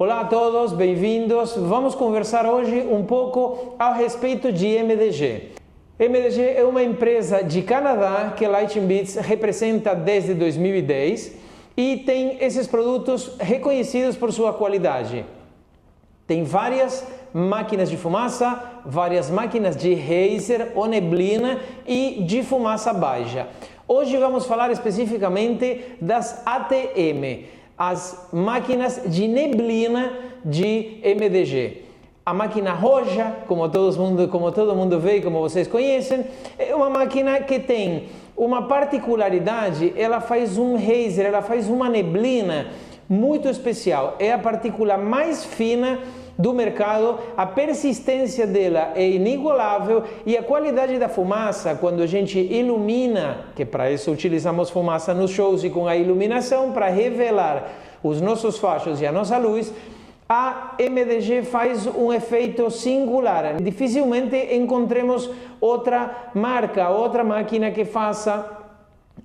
Olá a todos, bem-vindos. Vamos conversar hoje um pouco a respeito de MDG. MDG é uma empresa de Canadá que Lighting Beats representa desde 2010 e tem esses produtos reconhecidos por sua qualidade. Tem várias máquinas de fumaça, várias máquinas de Razer ou neblina e de fumaça baixa. Hoje vamos falar especificamente das ATM, as máquinas de neblina de MDG. A máquina roxa, como todo mundo vê e como vocês conhecem, é uma máquina que tem uma particularidade, ela faz um Razer, ela faz uma neblina muito especial. É a partícula mais fina do mercado, a persistência dela é inigualável e a qualidade da fumaça, quando a gente ilumina, que para isso utilizamos fumaça nos shows e com a iluminação para revelar os nossos fachos e a nossa luz, a MDG faz um efeito singular. Dificilmente encontremos outra marca, outra máquina que faça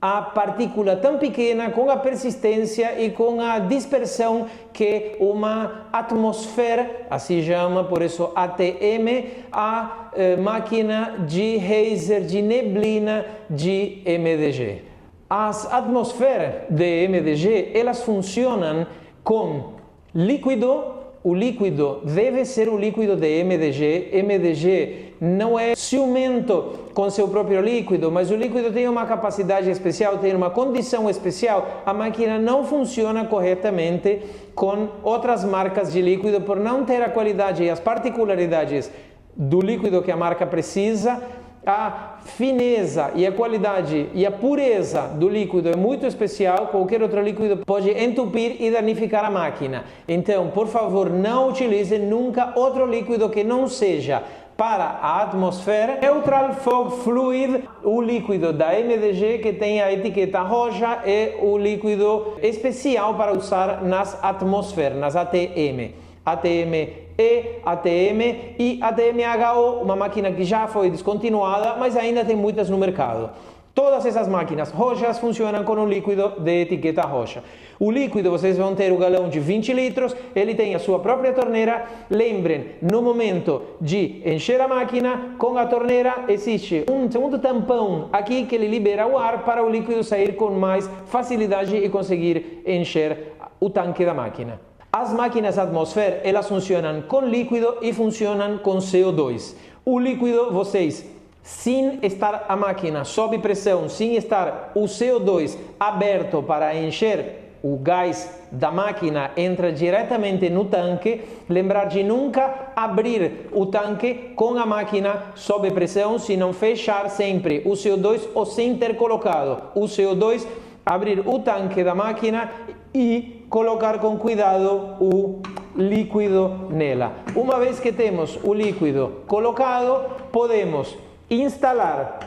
a partícula tão pequena, com a persistência e com a dispersão que uma atmosfera, assim chama, por isso ATM, a máquina de Razer, de neblina de MDG. As atmosferas de MDG, elas funcionam com líquido. O líquido deve ser o líquido de MDG. MDG não é ciumento com seu próprio líquido, mas o líquido tem uma capacidade especial, tem uma condição especial. A máquina não funciona corretamente com outras marcas de líquido por não ter a qualidade e as particularidades do líquido que a marca precisa. A fineza e a qualidade e a pureza do líquido é muito especial. Qualquer outro líquido pode entupir e danificar a máquina. Então, por favor, não utilize nunca outro líquido que não seja para a atmosfera. Neutral Fog Fluid, o líquido da MDG que tem a etiqueta roxa, é o líquido especial para usar nas atmosferas, nas ATM. ATM-E, ATM e ATM-HO, uma máquina que já foi descontinuada, mas ainda tem muitas no mercado. Todas essas máquinas roxas funcionam com o líquido de etiqueta roxa. O líquido, vocês vão ter o galão de 20 litros, ele tem a sua própria torneira. Lembrem, no momento de encher a máquina, com a torneira existe um segundo tampão aqui que ele libera o ar para o líquido sair com mais facilidade e conseguir encher o tanque da máquina. As máquinas atmosfera, elas funcionam com líquido e funcionam com CO2. O líquido, vocês, sem estar a máquina sob pressão, sem estar o CO2 aberto para encher o gás da máquina, entra diretamente no tanque. Lembrar de nunca abrir o tanque com a máquina sob pressão, se não fechar sempre o CO2 ou sem ter colocado o CO2, abrir o tanque da máquina e colocar com cuidado o líquido nela. Uma vez que temos o líquido colocado, podemos instalar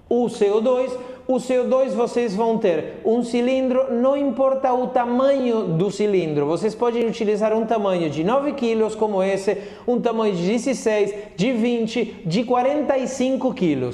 o CO2. O CO2 vocês vão ter um cilindro, não importa o tamanho do cilindro, vocês podem utilizar um tamanho de 9 kg como esse, um tamanho de 16, de 20, de 45 kg.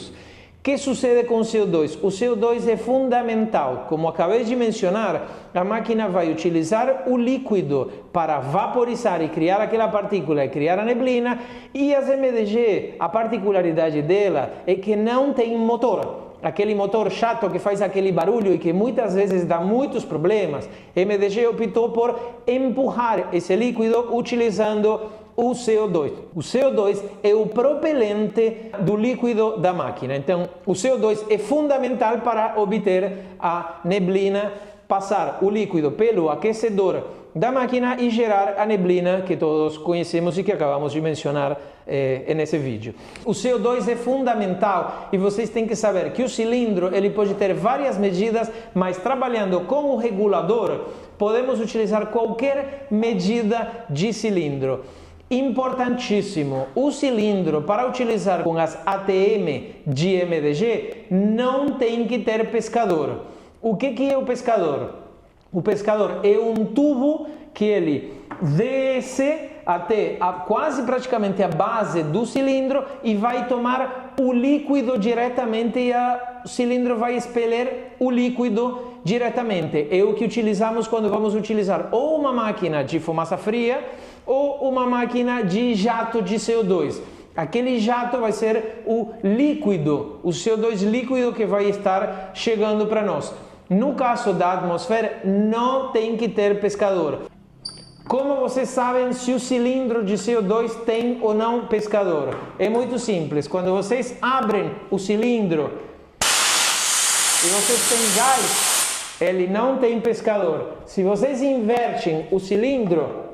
O que sucede com o CO2? O CO2 é fundamental. Como acabei de mencionar, a máquina vai utilizar o líquido para vaporizar e criar aquela partícula e criar a neblina. E as MDG, a particularidade dela é que não tem motor. Aquele motor chato que faz aquele barulho e que muitas vezes dá muitos problemas. MDG optou por empurrar esse líquido utilizando o CO2. O CO2 é o propelente do líquido da máquina. Então, o CO2 é fundamental para obter a neblina, passar o líquido pelo aquecedor da máquina e gerar a neblina que todos conhecemos e que acabamos de mencionar nesse vídeo. O CO2 é fundamental e vocês têm que saber que o cilindro ele pode ter várias medidas, mas trabalhando com o regulador podemos utilizar qualquer medida de cilindro. Importantíssimo, o cilindro para utilizar com as ATM de MDG não tem que ter pescador. O que é o pescador? O pescador é um tubo que ele desce até quase praticamente a base do cilindro e vai tomar o líquido diretamente e o cilindro vai expelir o líquido diretamente. É o que utilizamos quando vamos utilizar ou uma máquina de fumaça fria ou uma máquina de jato de CO2. Aquele jato vai ser o líquido, o CO2 líquido que vai estar chegando para nós. No caso da atmosfera, não tem que ter pescador. Como vocês sabem se o cilindro de CO2 tem ou não pescador? É muito simples. Quando vocês abrem o cilindro e vocês têm gás, ele não tem pescador. Se vocês invertem o cilindro,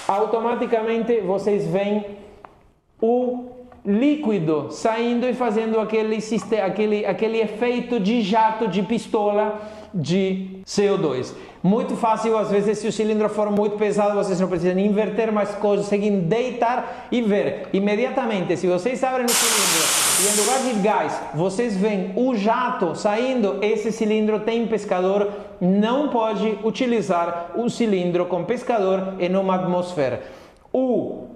automaticamente vocês veem o líquido saindo e fazendo aquele efeito de jato, de pistola de CO2. Muito fácil, às vezes, se o cilindro for muito pesado, vocês não precisam inverter, mas conseguem deitar e ver. Imediatamente, se vocês abrem o cilindro e em lugar de gás, vocês veem o jato saindo, esse cilindro tem pescador, não pode utilizar o cilindro com pescador em uma atmosfera. O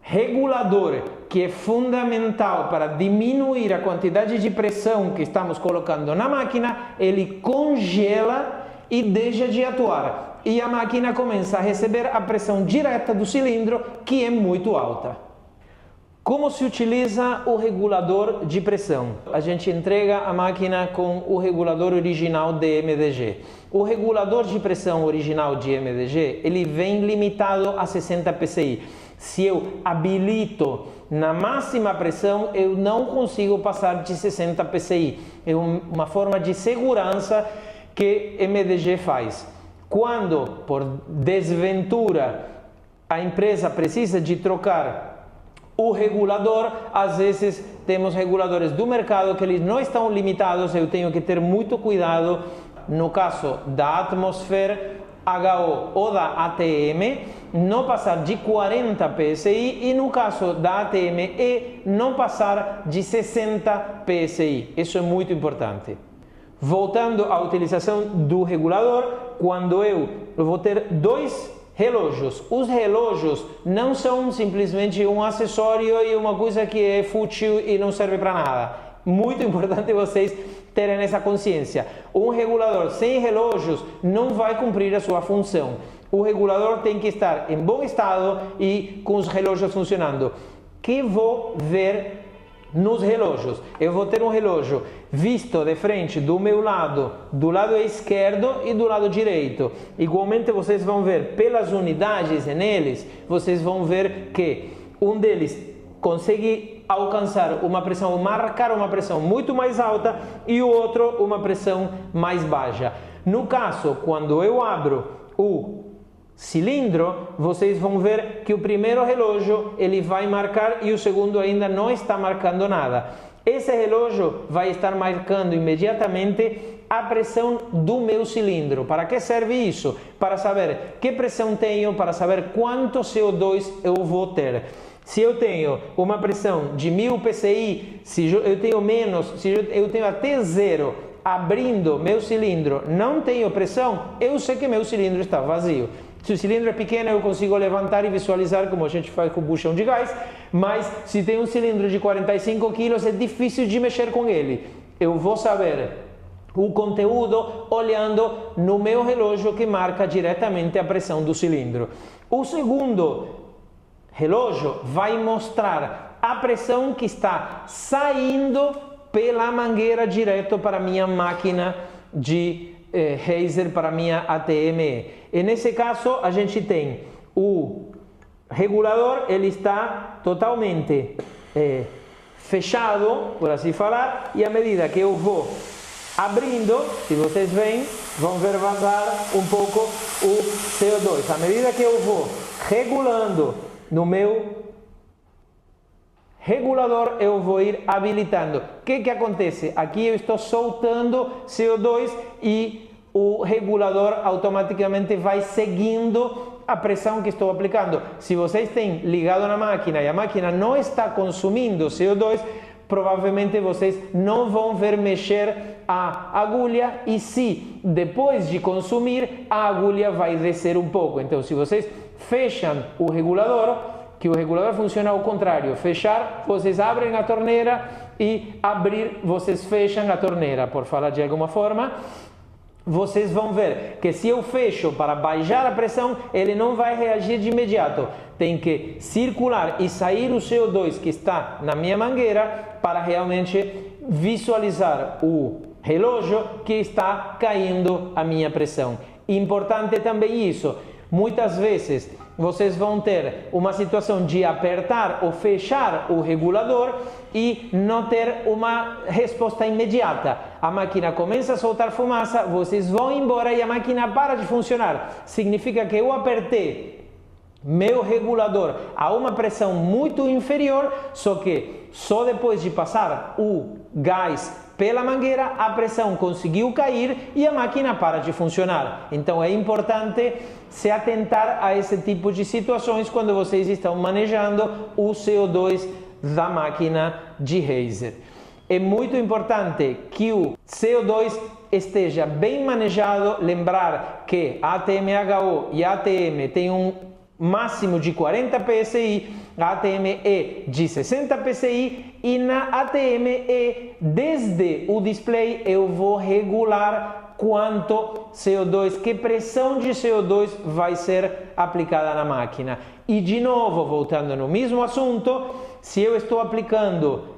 regulador, que é fundamental para diminuir a quantidade de pressão que estamos colocando na máquina, ele congela e deixa de atuar. E a máquina começa a receber a pressão direta do cilindro, que é muito alta. Como se utiliza o regulador de pressão? A gente entrega a máquina com o regulador original de MDG. O regulador de pressão original de MDG, ele vem limitado a 60 psi. Se eu habilito na máxima pressão, eu não consigo passar de 60 psi. É uma forma de segurança que MDG faz. Quando, por desventura, a empresa precisa de trocar o regulador, às vezes temos reguladores do mercado que eles não estão limitados, eu tenho que ter muito cuidado. No caso da atmosfera, HO ou da ATM, não passar de 40 psi e no caso da ATM, não passar de 60 psi. Isso é muito importante. Voltando à utilização do regulador, quando eu vou ter dois relógios. Os relógios não são simplesmente um acessório e uma coisa que é fútil e não serve para nada. Muito importante vocês terem essa consciência. Um regulador sem relógios não vai cumprir a sua função. O regulador tem que estar em bom estado e com os relógios funcionando. Que vou ver nos relógios? Eu vou ter um relógio visto de frente do meu lado, do lado esquerdo e do lado direito. Igualmente vocês vão ver pelas unidades neles, vocês vão ver que um deles consegue alcançar uma pressão, marcar uma pressão muito mais alta e o outro uma pressão mais baixa. No caso, quando eu abro o cilindro, vocês vão ver que o primeiro relógio ele vai marcar e o segundo ainda não está marcando nada. Esse relógio vai estar marcando imediatamente a pressão do meu cilindro. Para que serve isso? Para saber que pressão tenho, para saber quanto CO2 eu vou ter. Se eu tenho uma pressão de 1000 psi, se eu tenho menos, se eu tenho até zero, abrindo meu cilindro, não tenho pressão, eu sei que meu cilindro está vazio. Se o cilindro é pequeno, eu consigo levantar e visualizar como a gente faz com o buchão de gás, mas se tem um cilindro de 45 kg, é difícil de mexer com ele. Eu vou saber o conteúdo olhando no meu relógio que marca diretamente a pressão do cilindro. O segundo relógio vai mostrar a pressão que está saindo pela mangueira direto para a minha máquina de Razer, para a minha ATM. E nesse caso a gente tem o regulador, ele está totalmente fechado, por assim falar, e à medida que eu vou abrindo, se vocês veem, vão ver vazar um pouco o CO2. À medida que eu vou regulando no meu regulador, eu vou ir habilitando. O que acontece? Aqui eu estou soltando CO2 e o regulador automaticamente vai seguindo a pressão que estou aplicando. Se vocês têm ligado na máquina e a máquina não está consumindo CO2, provavelmente vocês não vão ver mexer a agulha, e se depois de consumir a agulha vai descer um pouco. Então, se vocês fecham o regulador, que o regulador funciona ao contrário, fechar, vocês abrem a torneira, e abrir, vocês fecham a torneira, por falar de alguma forma. Vocês vão ver que se eu fecho para baixar a pressão, ele não vai reagir de imediato. Tem que circular e sair o CO2 que está na minha mangueira para realmente visualizar o relógio que está caindo a minha pressão. Importante também isso. Muitas vezes vocês vão ter uma situação de apertar ou fechar o regulador e não ter uma resposta imediata. A máquina começa a soltar fumaça, vocês vão embora e a máquina para de funcionar. Significa que eu apertei meu regulador a uma pressão muito inferior, só que só depois de passar o gás pela mangueira, a pressão conseguiu cair e a máquina para de funcionar. Então é importante se atentar a esse tipo de situações quando vocês estão manejando o CO2 da máquina de Razer. É muito importante que o CO2 esteja bem manejado. Lembrar que a ATM-HO e a ATM têm um máximo de 40 PSI, a ATM é de 60 PSI, e na ATM desde o display eu vou regular quanto CO2, que pressão de CO2 vai ser aplicada na máquina. E de novo, voltando no mesmo assunto, se eu estou aplicando,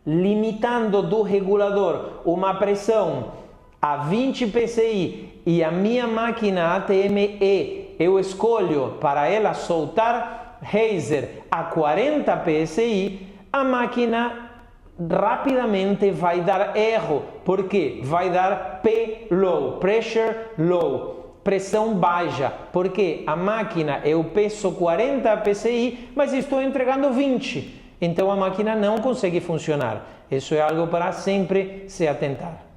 limitando do regulador uma pressão a 20 PSI e a minha máquina ATM eu escolho para ela soltar Razer a 40 PSI, a máquina rapidamente vai dar erro, porque vai dar P low, pressure low, pressão baixa, porque a máquina eu peso 40 PSI, mas estou entregando 20, então a máquina não consegue funcionar. Isso é algo para sempre se atentar.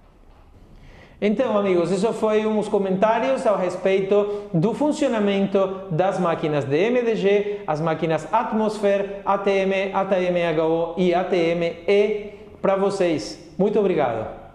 Então, amigos, isso foi uns comentários a respeito do funcionamento das máquinas de MDG, as máquinas Atmosphere, ATM, ATM-HO e ATM-E para vocês. Muito obrigado!